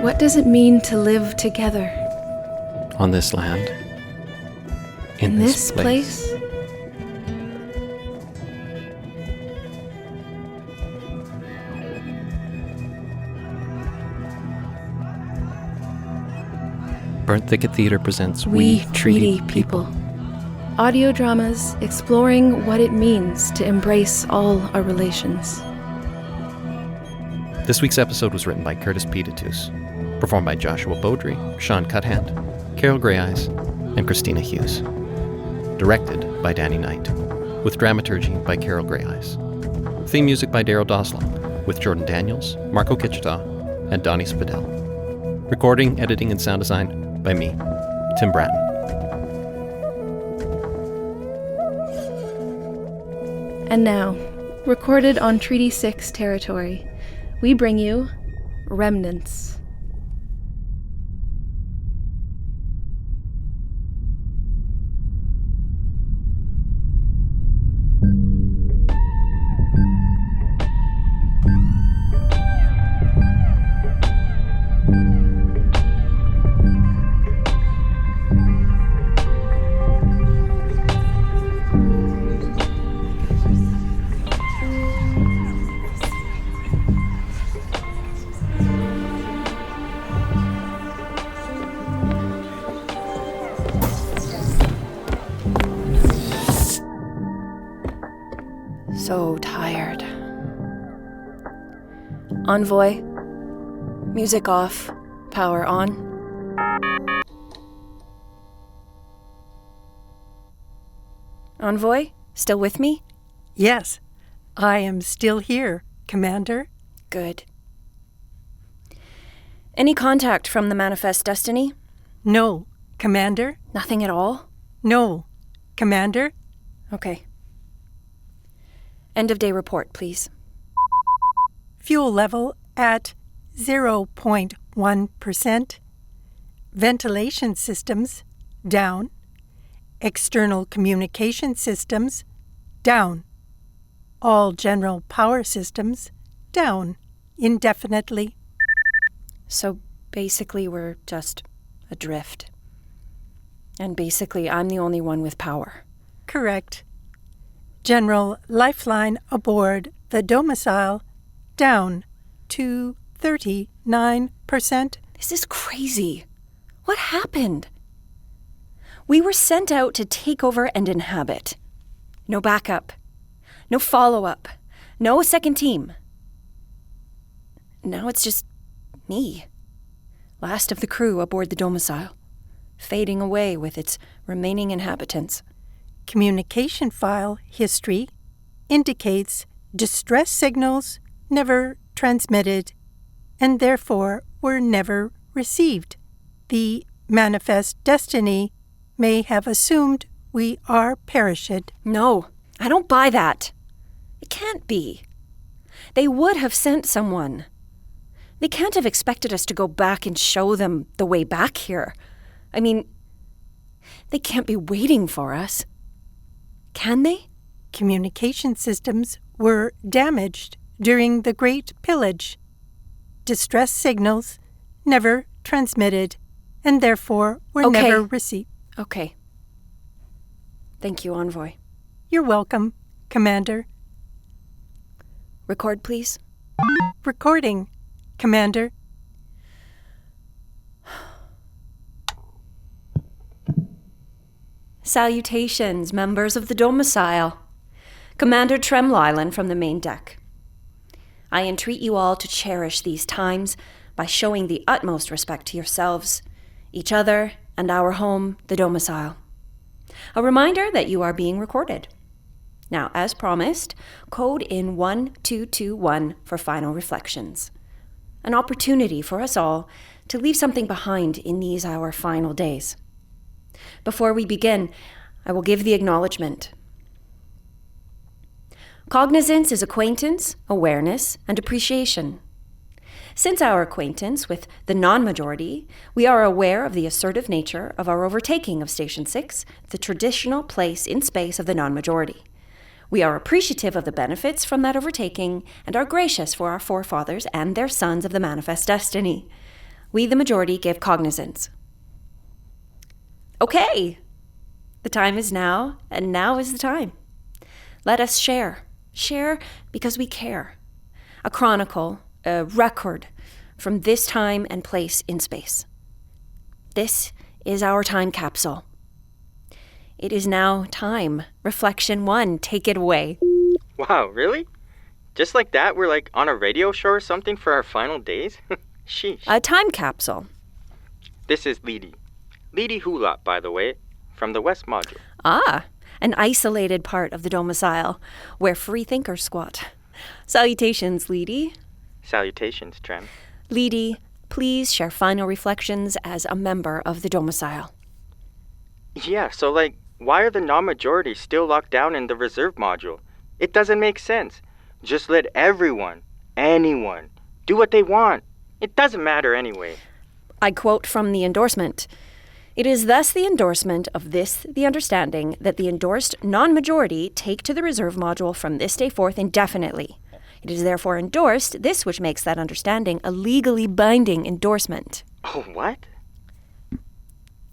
What does it mean to live together? On this land. In this place? Burnt Thicket Theatre presents We Treaty People. Audio dramas exploring what it means to embrace all our relations. This week's episode was written by Curtis Peeteetuce, performed by Joshua Beaudry, Shawn, Cuthand, Carol Greyeyes, and Kristina Hughes. Directed by Danny Knight, with dramaturgy by Carol Greyeyes. Theme music by Daryl Doslow, with Jordan Daniels, Marco Kitchita, and Donnie Spadell. Recording, editing, and sound design by me, Tim Bratton. And now, recorded on Treaty 6 territory, we bring you Remnance. So tired. Envoy. Music off. Power on. Envoy, still with me? Yes, I am still here, Commander. Good. Any contact from the Manifest Destiny? No, Commander. Nothing at all? No, Commander. Okay. End of day report, please. Fuel level at 0.1%. Ventilation systems down. External communication systems down. All general power systems down indefinitely. So basically we're just adrift. And basically I'm the only one with power. Correct. General lifeline aboard the domicile down to 39%. This is crazy. What happened? We were sent out to take over and inhabit. No backup. No follow-up. No second team. Now it's just me. Last of the crew aboard the domicile. Fading away with its remaining inhabitants. Communication file history indicates distress signals never transmitted and therefore were never received. The Manifest Destiny may have assumed we are perished. No, I don't buy that. It can't be. They would have sent someone. They can't have expected us to go back and show them the way back here. I mean, they can't be waiting for us. Can they? Communication systems were damaged during the Great Pillage. Distress signals never transmitted and therefore were never received. Okay. Thank you, Envoy. You're welcome, Commander. Record, please. Recording, Commander. Salutations, members of the domicile. Commander Trem Lylin from the main deck. I entreat you all to cherish these times by showing the utmost respect to yourselves, each other, and our home, the domicile. A reminder that you are being recorded. Now, as promised, code in 1221 for final reflections. An opportunity for us all to leave something behind in these our final days. Before we begin, I will give the acknowledgement. Cognizance is acquaintance, awareness, and appreciation. Since our acquaintance with the non-majority, we are aware of the assertive nature of our overtaking of Station 6, the traditional place in space of the non-majority. We are appreciative of the benefits from that overtaking and are gracious for our forefathers and their sons of the Manifest Destiny. We, the majority, give cognizance. Okay. The time is now, and now is the time. Let us share. Share because we care. A chronicle, a record from this time and place in space. This is our time capsule. It is now time. Reflection 1, take it away. Wow, really? Just like that, we're like on a radio show or something for our final days? Sheesh. A time capsule. This is Leedy. Leedy Hoolawt, by the way, from the West Module. Ah, an isolated part of the domicile where free thinkers squat. Salutations, Leedy. Salutations, Trem. Leedy, please share final reflections as a member of the domicile. Yeah, so why are the non-majority still locked down in the reserve module? It doesn't make sense. Just let everyone, anyone, do what they want. It doesn't matter anyway. I quote from the endorsement. It is thus the endorsement of this the understanding that the endorsed non-majority take to the reserve module from this day forth indefinitely. It is therefore endorsed this which makes that understanding a legally binding endorsement. Oh, what?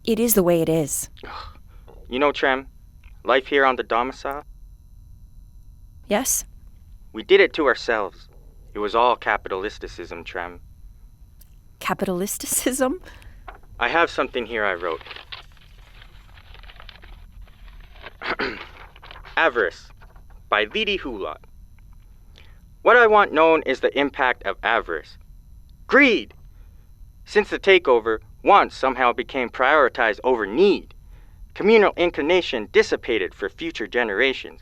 It is the way it is. You know, Trem, life here on the domicile, Yes? we did it to ourselves. It was all capitalisticism, Trem. Capitalisticism? I have something here I wrote. Avarice, by Leedy Hoolawt. What I want known is the impact of avarice. Greed! Since the takeover, want somehow became prioritized over need. Communal inclination dissipated for future generations.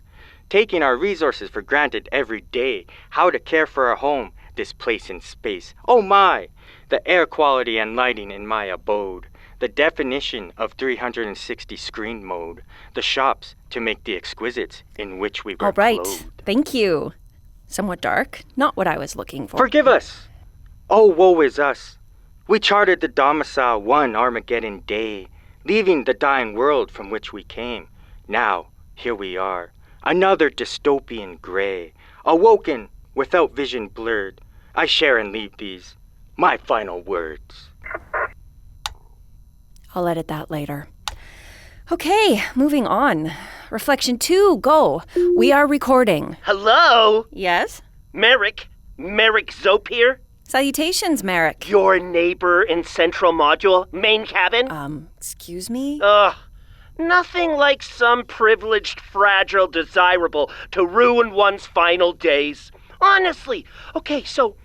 Taking our resources for granted every day. How to care for our home, this place in space. Oh my! The air quality and lighting in my abode. The definition of 360 screen mode. The shops to make the exquisites in which we were All right. clothed. Thank you. Somewhat dark. Not what I was looking for. Forgive us! Oh, woe is us! We charted the domicile one Armageddon day, leaving the dying world from which we came. Now, here we are, another dystopian gray, awoken without vision blurred. I share and leave these, my final words. I'll edit that later. Okay, moving on. Reflection 2, go. We are recording. Hello? Yes? Maric Zope here. Salutations, Maric. Your neighbor in Central Module, main cabin? Excuse me? Nothing like some privileged, fragile desirable to ruin one's final days. Honestly. Okay, so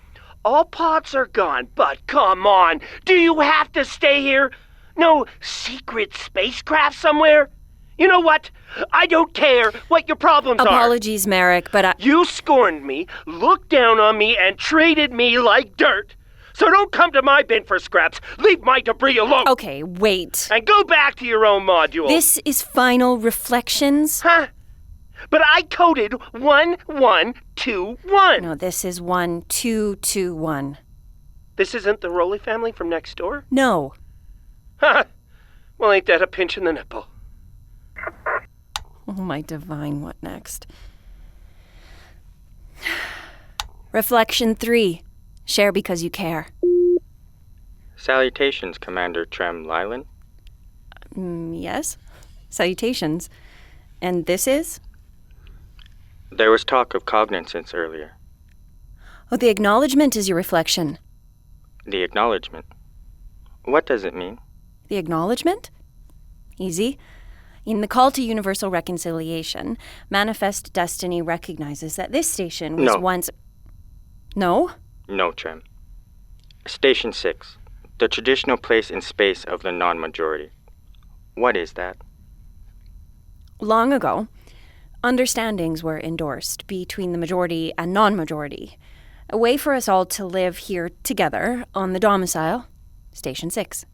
all pods are gone, but come on. Do you have to stay here? No secret spacecraft somewhere? You know what? I don't care what your problems are. Apologies, Maric, but You scorned me, looked down on me, and treated me like dirt. So don't come to my bin for scraps. Leave my debris alone. Okay, wait. And go back to your own module. This is final reflections? Huh? But I coded 1121. No, this is 1221. This isn't the Rowley family from next door? No. Huh. Well, ain't that a pinch in the nipple? Oh, my divine, what next? Reflection 3. Share because you care. Salutations, Commander Trem Lylin. Yes? Salutations. And this is? There was talk of cognizance earlier. Oh, the acknowledgement is your reflection. The acknowledgement. What does it mean? The acknowledgement? Easy. In the call to universal reconciliation, Manifest Destiny recognizes that this station was once... No? No, Trem. Station 6. The traditional place in space of the non-majority. What is that? Long ago, understandings were endorsed between the majority and non-majority. A way for us all to live here together on the domicile, Station 6.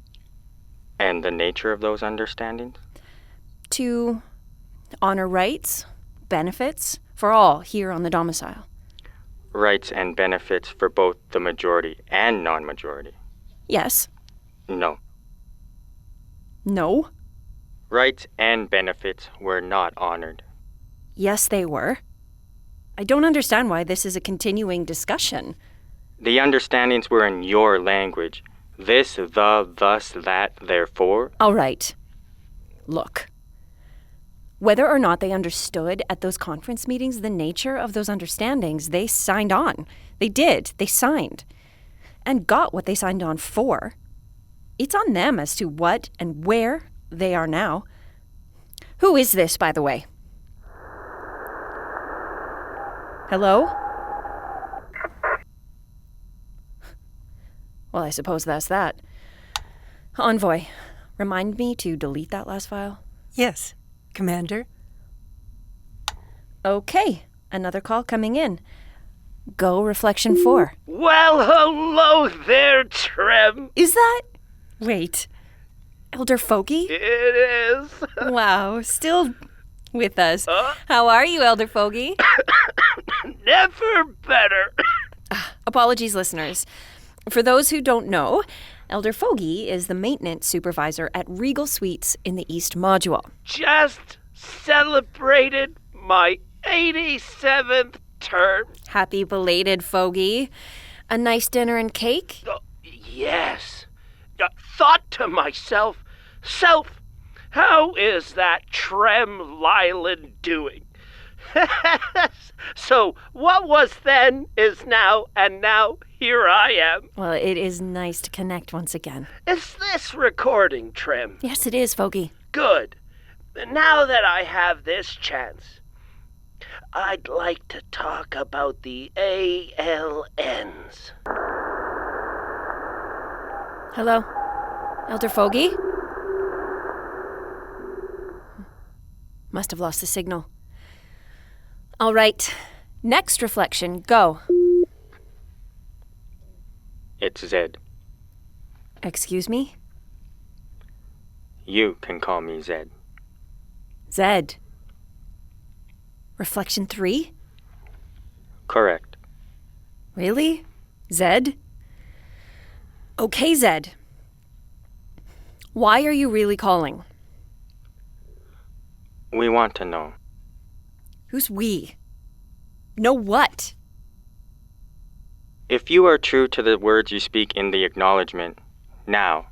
And the nature of those understandings? To honor rights, benefits for all here on the domicile. Rights and benefits for both the majority and non-majority? Yes. No. No. Rights and benefits were not honored. Yes, they were. I don't understand why this is a continuing discussion. The understandings were in your language, This, the, thus, that, therefore. All right. Look. Whether or not they understood at those conference meetings the nature of those understandings, they signed on. They did. They signed. And got what they signed on for. It's on them as to what and where they are now. Who is this, by the way? Hello? Well, I suppose that's that. Envoy, remind me to delete that last file. Yes, Commander. Okay, another call coming in. Go Reflection 4. Well, hello there, Trem. Is that... Wait. Elder Fogey? It is. Wow, still with us. How are you, Elder Fogey? Never better. Apologies, listeners. For those who don't know, Elder Fogey is the maintenance supervisor at Regal Suites in the East Module. Just celebrated my 87th term. Happy belated, Fogey. A nice dinner and cake? Yes. Thought to myself, Self, how is that Trem Lylin doing? So what was then is now, and now here I am. Well, it is nice to connect once again. Is this recording, Trem? Yes, it is, Fogey. Good. Now that I have this chance, I'd like to talk about the ALNs. Hello? Elder Fogey? Must have lost the signal. All right. Next reflection, go. It's Zed. Excuse me? You can call me Zed. Zed. Reflection 3? Correct. Really? Zed? Okay, Zed. Why are you really calling? We want to know. Who's we? Know what? If you are true to the words you speak in the acknowledgement, now,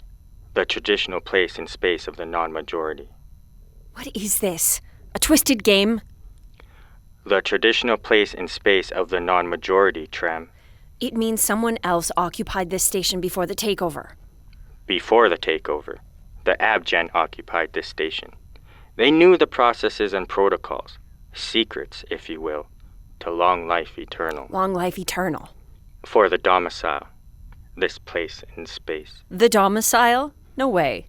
the traditional place in space of the non-majority. What is this? A twisted game? The traditional place in space of the non-majority, Trem. It means someone else occupied this station before the takeover. Before the takeover, the Abgen occupied this station. They knew the processes and protocols, secrets, if you will, to long life eternal. Long life eternal. For the domicile, this place in space. The domicile? No way.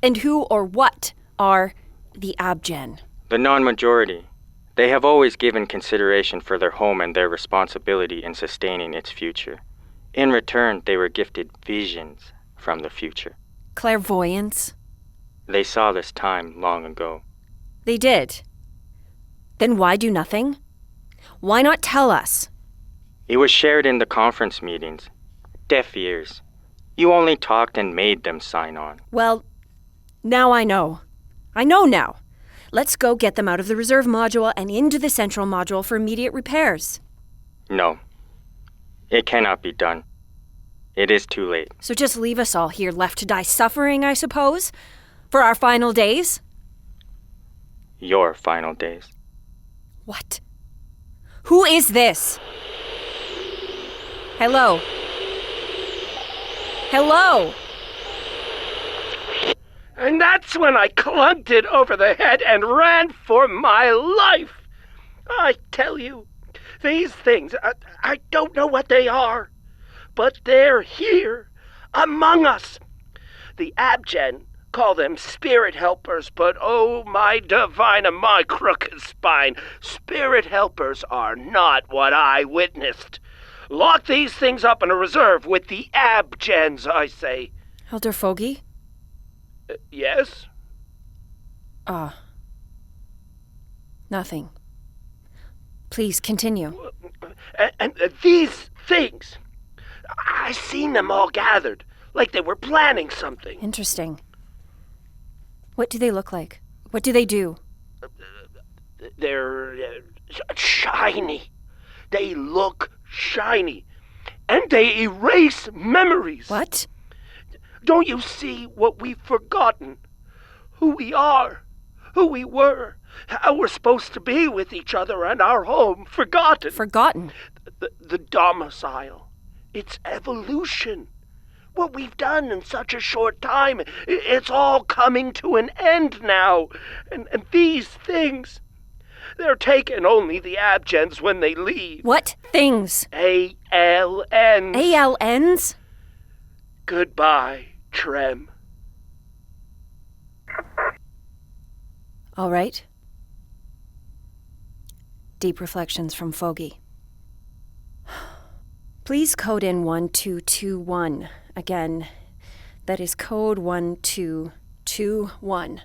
And who or what are the Abgen? The non-majority. They have always given consideration for their home and their responsibility in sustaining its future. In return, they were gifted visions from the future. Clairvoyance? They saw this time long ago. They did. Then why do nothing? Why not tell us? It was shared in the conference meetings. Deaf ears. You only talked and made them sign on. Well, now I know. I know now. Let's go get them out of the reserve module and into the central module for immediate repairs. No. It cannot be done. It is too late. So just leave us all here left to die suffering, I suppose? For our final days? Your final days. What? Who is this? Hello? Hello? And that's when I clunked it over the head and ran for my life. I tell you, these things, I don't know what they are, but they're here, among us. The Abgen call them spirit helpers, but oh, my divine and my crooked spine, spirit helpers are not what I witnessed. Lock these things up in a reserve with the Abgens, I say. Elder Fogey? Yes? Nothing. Please continue. And these things, I seen them all gathered, like they were planning something. Interesting. What do they look like? What do they do? They're shiny. They look shiny. And they erase memories. What? Don't you see what we've forgotten? Who we are, who we were, how we're supposed to be with each other and our home. Forgotten. Forgotten? The domicile. It's evolution. What we've done in such a short time, it's all coming to an end now. And these things, they're taking only the abgens when they leave. What things? ALNs. ALNs? Goodbye, Trem. All right. Deep reflections from Fogey. Please code in 1221. Again, that is code 1221.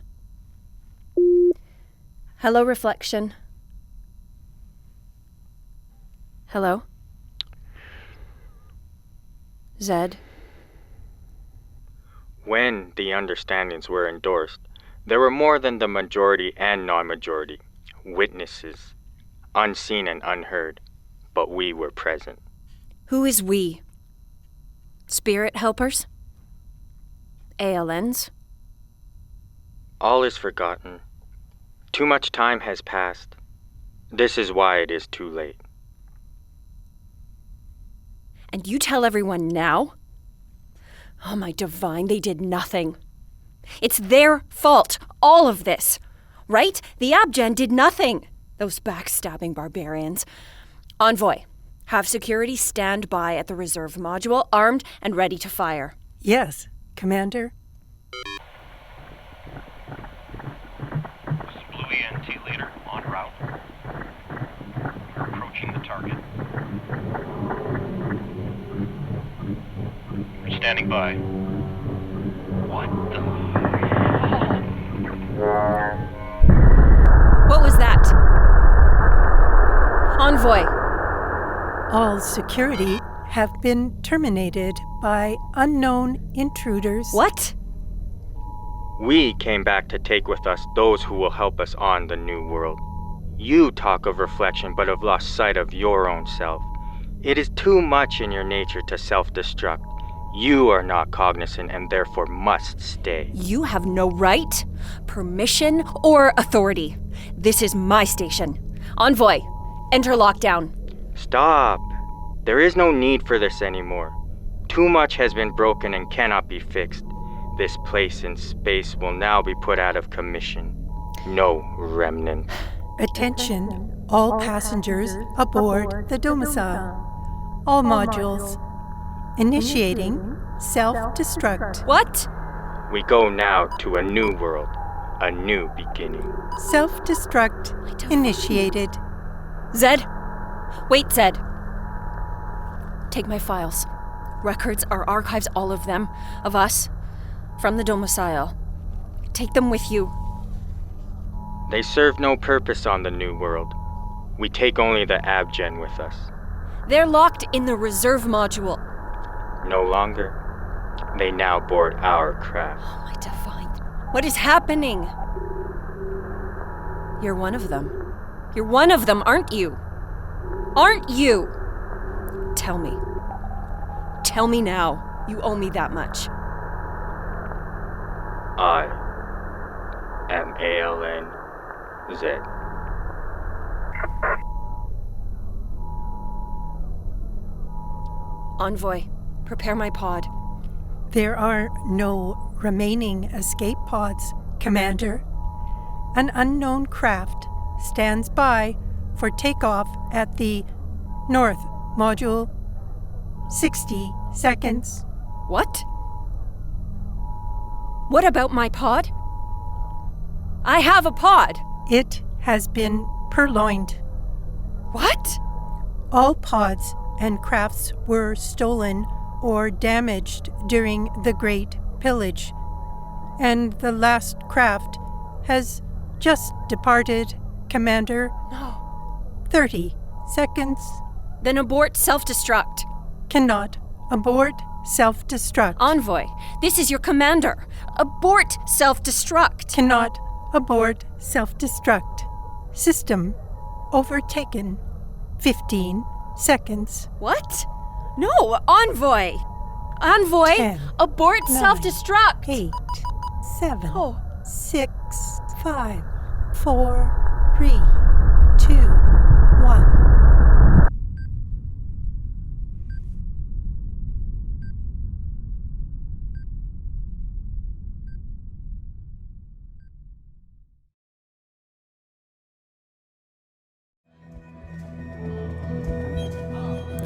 Hello, reflection. Hello? Zed? When the understandings were endorsed, there were more than the majority and non-majority, witnesses, unseen and unheard, but we were present. Who is we? Spirit helpers? ALNs? All is forgotten. Too much time has passed. This is why it is too late. And you tell everyone now? Oh, my divine, they did nothing. It's their fault, all of this. Right? The Abgen did nothing. Those backstabbing barbarians. Envoy, have security stand by at the reserve module, armed and ready to fire. Yes, Commander. This is Blue ENT leader, en route. We're approaching the target. We're standing by. What the hell? What was that? Envoy. All security have been terminated by unknown intruders. What? We came back to take with us those who will help us on the new world. You talk of reflection, but have lost sight of your own self. It is too much in your nature to self-destruct. You are not cognizant and therefore must stay. You have no right, permission, or authority. This is my station. Envoy, enter lockdown. Stop. There is no need for this anymore. Too much has been broken and cannot be fixed. This place in space will now be put out of commission. No remnant. Attention, all passengers aboard the domicile. All modules. Initiating self-destruct. What? We go now to a new world, a new beginning. Self-destruct initiated. Zed? Wait, Zed. Take my files. Records, our archives, all of them. Of us. From the domicile. Take them with you. They serve no purpose on the new world. We take only the Abgen with us. They're locked in the reserve module. No longer. They now board our craft. Oh, my divine. What is happening? You're one of them. You're one of them, aren't you? Aren't you? Tell me. Tell me now. You owe me that much. I am ALN Z. Envoy, prepare my pod. There are no remaining escape pods, Commander. An unknown craft stands by for takeoff at the North Module. 60 seconds. What? What about my pod? I have a pod. It has been purloined. What? All pods and crafts were stolen or damaged during the Great Pillage, and the last craft has just departed, Commander. No. 30 seconds. Then abort self-destruct. Cannot abort self-destruct. Envoy, this is your commander. Abort self-destruct. Cannot abort self-destruct. System overtaken. 15 seconds. What? No, Envoy. Envoy, 10, abort 9, self-destruct. 8, 7, Oh. 6, 5, 4, 3, 2, 1.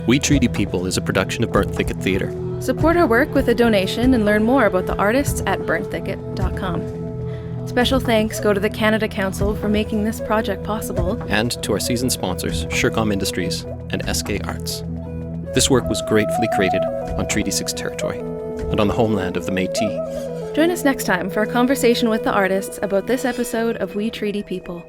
We Treaty People is a production of Burnt Thicket Theatre. Support our work with a donation and learn more about the artists at burnthicket.com. Special thanks go to the Canada Council for making this project possible. And to our season sponsors, Shercom Industries and SK Arts. This work was gratefully created on Treaty 6 territory and on the homeland of the Métis. Join us next time for a conversation with the artists about this episode of We Treaty People.